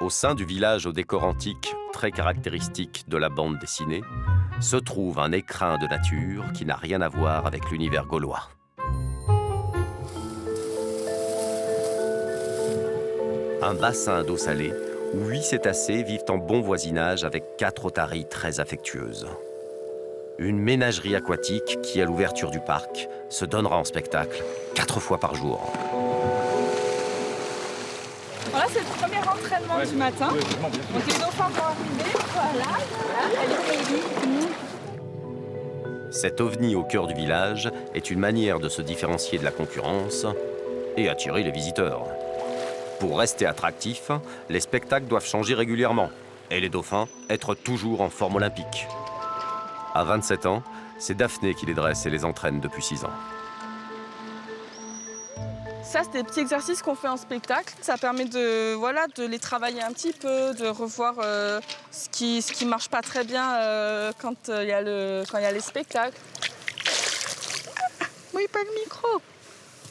Au sein du village au décor antique, très caractéristique de la bande dessinée, se trouve un écrin de nature qui n'a rien à voir avec l'univers gaulois. Un bassin d'eau salée où 8 cétacés vivent en bon voisinage avec 4 otaries très affectueuses. Une ménagerie aquatique qui, à l'ouverture du parc, se donnera en spectacle 4 fois par jour. Voilà, c'est le premier entraînement du matin. Donc les dauphins vont arriver, voilà. Cet ovni au cœur du village est une manière de se différencier de la concurrence et attirer les visiteurs. Pour rester attractifs, les spectacles doivent changer régulièrement et les dauphins être toujours en forme olympique. À 27 ans, c'est Daphné qui les dresse et les entraîne depuis 6 ans. Ça, c'est des petits exercices qu'on fait en spectacle. Ça permet de les travailler un petit peu, de revoir ce qui marche pas très bien quand il y a les spectacles. Oui, pas le micro.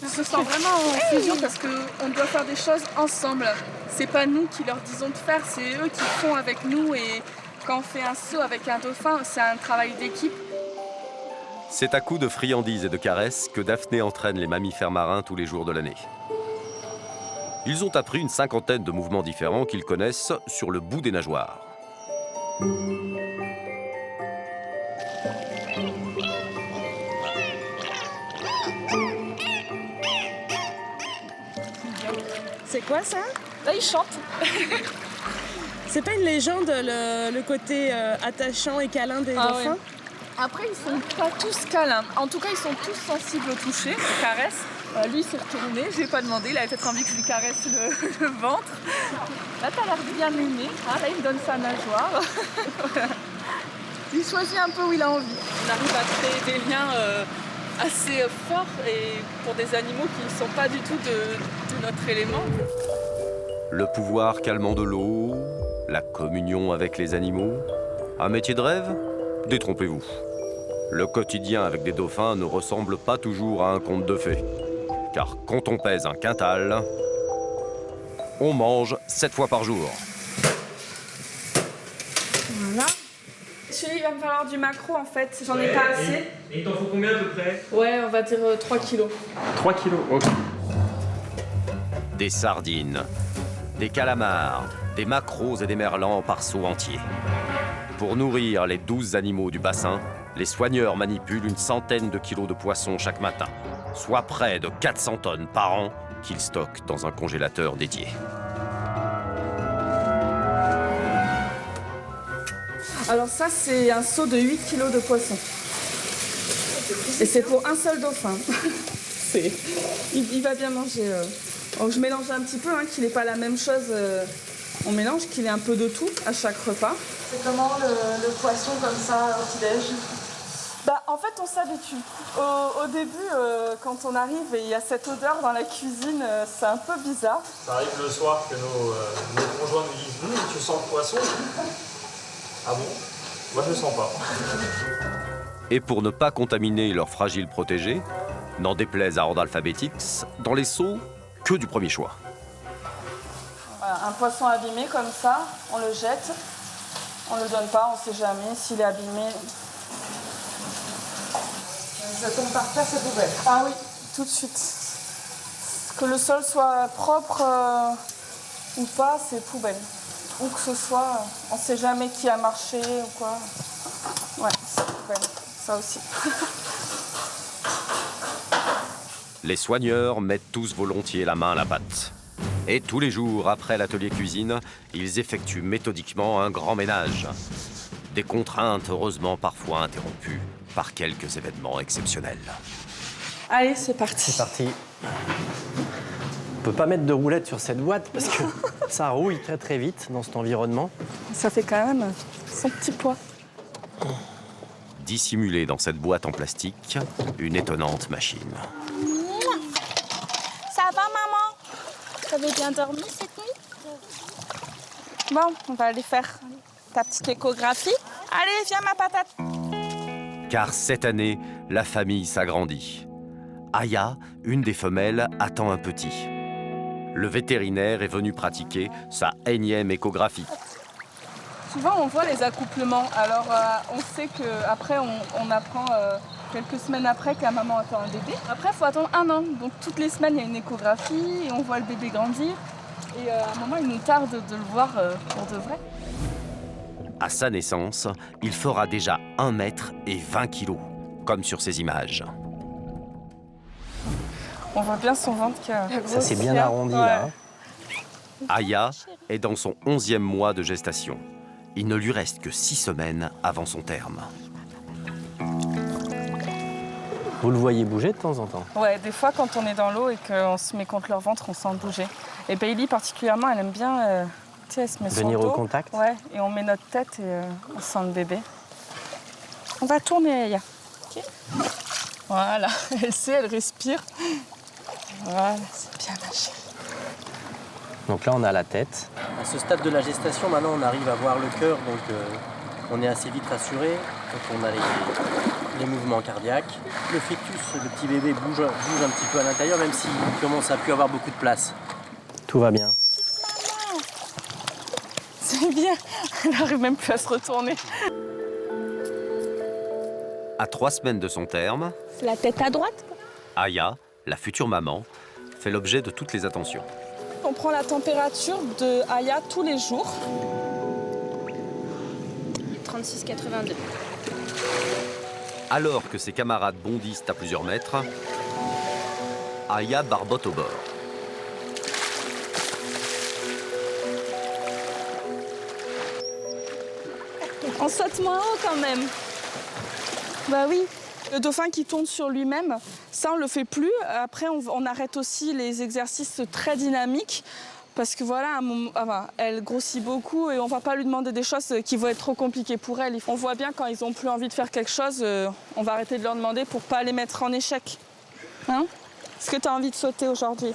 On se sent vraiment en fusion parce qu'on doit faire des choses ensemble. C'est pas nous qui leur disons de faire, c'est eux qui font avec nous. Et quand on fait un saut avec un dauphin, c'est un travail d'équipe. C'est à coups de friandises et de caresses que Daphné entraîne les mammifères marins tous les jours de l'année. Ils ont appris une 50aine de mouvements différents qu'ils connaissent sur le bout des nageoires. C'est quoi ça? Là, ils chantent. C'est pas une légende, le côté attachant et câlin des dauphins? Ouais. Après, ils sont pas tous câlins. En tout cas, ils sont tous sensibles au toucher, aux caresses. Lui, il s'est retourné, je lui ai pas demandé. Il avait peut-être envie que je lui caresse le ventre. Là, t'as l'air de bien l'aimer. Ah, là, il me donne sa nageoire. Voilà. Il choisit un peu où il a envie. On arrive à créer des liens assez forts et pour des animaux qui ne sont pas du tout de notre élément. Le pouvoir calmant de l'eau, la communion avec les animaux. Un métier de rêve? Détrompez-vous. Le quotidien avec des dauphins ne ressemble pas toujours à un conte de fées. Car quand on pèse un quintal, on mange 7 fois par jour. Voilà. Celui-là, il va me falloir du maquereau en fait, j'en ai pas assez. Et il t'en faut combien à peu près? Ouais, on va dire 3 kilos. 3 kilos, ok. Des sardines, des calamars, des maquereaux et des merlans par seau entier. Pour nourrir les 12 animaux du bassin, les soigneurs manipulent une centaine de kilos de poissons chaque matin, soit près de 400 tonnes par an qu'ils stockent dans un congélateur dédié. Alors ça, c'est un seau de 8 kilos de poisson. Et c'est pour un seul dauphin. Il va bien manger. Donc je mélange un petit peu, qu'il n'ait pas la même chose. On mélange, qu'il ait un peu de tout à chaque repas. C'est comment le poisson comme ça au petit-déj? En fait, on s'habitue. Au début, quand on arrive et il y a cette odeur dans la cuisine, c'est un peu bizarre. Ça arrive le soir que nos conjoints nous disent « Tu sens le poisson ?» Ah bon? Moi, je le sens pas. Et pour ne pas contaminer leurs fragiles protégés, n'en déplaise à Ordre Alphabetics, dans les seaux, que du premier choix. Voilà, un poisson abîmé comme ça, on le jette. On ne le donne pas, on ne sait jamais s'il est abîmé. Ça tombe par terre, c'est poubelle. Ah oui, tout de suite. Que le sol soit propre ou pas, c'est poubelle. Où que ce soit, on ne sait jamais qui a marché ou quoi. Ouais, c'est poubelle, ça aussi. Les soigneurs mettent tous volontiers la main à la pâte. Et tous les jours, après l'atelier cuisine, ils effectuent méthodiquement un grand ménage. Des contraintes heureusement parfois interrompues par quelques événements exceptionnels. Allez, c'est parti. C'est parti. On peut pas mettre de roulettes sur cette boîte parce que ça rouille très très vite dans cet environnement. Ça fait quand même son petit poids. Dissimulée dans cette boîte en plastique, une étonnante machine. Ça va, maman? T'avais bien dormi cette nuit? Bon, on va aller faire ta petite échographie. Allez, viens ma patate. Car cette année, la famille s'agrandit. Aya, une des femelles, attend un petit. le vétérinaire est venu pratiquer sa énième échographie. Souvent, on voit les accouplements. Alors, on sait qu'après, on apprend quelques semaines après que la maman attend un bébé. Après, il faut attendre 1 an. Donc, toutes les semaines, il y a une échographie et on voit le bébé grandir. Et à un moment, il nous tarde de le voir pour de vrai. À sa naissance, il fera déjà 1 mètre et 20 kilos, comme sur ces images. On voit bien son ventre qui a grossi. Ça s'est bien arrondi là. Hein. Aya est dans son 11e mois de gestation. Il ne lui reste que 6 semaines avant son terme. Vous le voyez bouger de temps en temps? Ouais, des fois quand on est dans l'eau et qu'on se met contre leur ventre, on sent bouger. Et Bailey particulièrement, elle aime bien, tu sais, elle se met sur le Venir dos. au contact? Ouais, et on met notre tête et on sent le bébé. On va tourner, Aya. Ok. Voilà, elle sait, elle respire. Voilà, c'est bien ma chérie. Donc là, on a la tête. À ce stade de la gestation, maintenant, on arrive à voir le cœur, donc on est assez vite rassuré. Donc on a les mouvements cardiaques. Le fœtus, le petit bébé, bouge un petit peu à l'intérieur, même s'il commence à plus avoir beaucoup de place. Tout va bien. C'est bien, elle n'arrive même plus à se retourner. À 3 semaines de son terme, La tête à droite. Aya, la future maman, fait l'objet de toutes les attentions. On prend la température de Aya tous les jours. 36,82. Alors que ses camarades bondissent à plusieurs mètres, Aya barbote au bord. On saute moins haut quand même. Bah oui. Le dauphin qui tourne sur lui-même, ça on le fait plus. Après on arrête aussi les exercices très dynamiques parce que voilà, à un moment, elle grossit beaucoup et on va pas lui demander des choses qui vont être trop compliquées pour elle. On voit bien quand ils ont plus envie de faire quelque chose, on va arrêter de leur demander pour pas les mettre en échec. Hein? Est-ce que tu as envie de sauter aujourd'hui?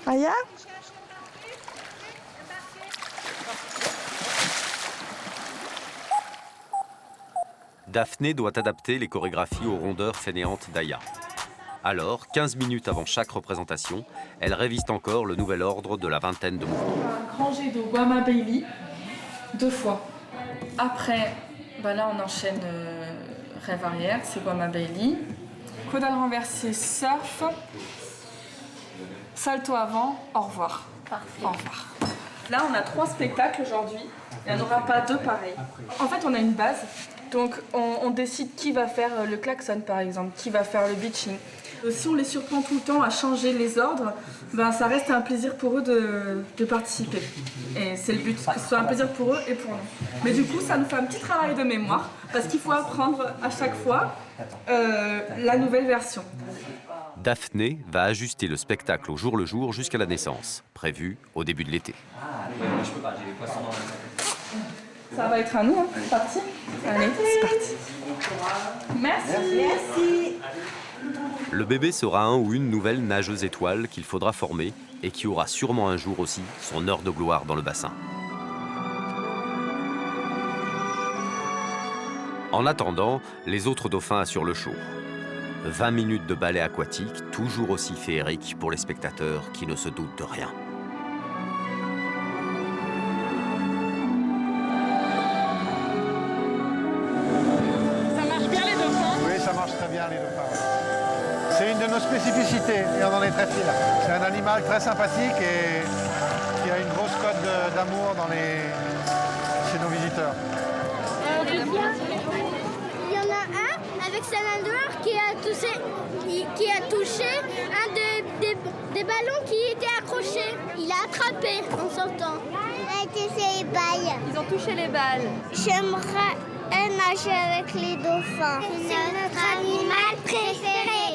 Aya? Daphné doit adapter les chorégraphies aux rondeurs fainéantes d'Aya. Alors, 15 minutes avant chaque représentation, elle révise encore le nouvel ordre de la vingtaine de mouvements. Un grand jet de Guama Bailey, 2 fois. Après, là on enchaîne rêve arrière, c'est Guama Bailey. Caudale renversée, surf. Salto avant, au revoir. Parfait. Au revoir. Là on a 3 spectacles aujourd'hui, il n'y en aura pas 2 pareils. En fait on a une base, donc on décide qui va faire le klaxon par exemple, qui va faire le beaching. Si on les surprend tout le temps à changer les ordres, ça reste un plaisir pour eux de participer. Et c'est le but, que ce soit un plaisir pour eux et pour nous. Mais du coup, ça nous fait un petit travail de mémoire, parce qu'il faut apprendre à chaque fois la nouvelle version. Daphné va ajuster le spectacle au jour le jour jusqu'à la naissance, prévue au début de l'été. Ça va être à nous, hein. C'est parti. Allez, c'est parti. Merci. Le bébé sera un ou une nouvelle nageuse étoile qu'il faudra former et qui aura sûrement un jour aussi son heure de gloire dans le bassin. En attendant, les autres dauphins assurent le show. 20 minutes de ballet aquatique, toujours aussi féerique pour les spectateurs qui ne se doutent de rien. Ça marche bien les dauphins? Oui, ça marche très bien les dauphins. C'est une de nos spécificités et on en est très fiers. C'est un animal très sympathique et qui a une grosse cote d'amour chez nos visiteurs. Il y en a un avec sa main dehors qui a touché un des ballons qui était accroché. Il a attrapé en sautant. Il a touché les balles. Ils ont touché les balles. J'aimerais nager avec les dauphins. C'est notre animal préféré.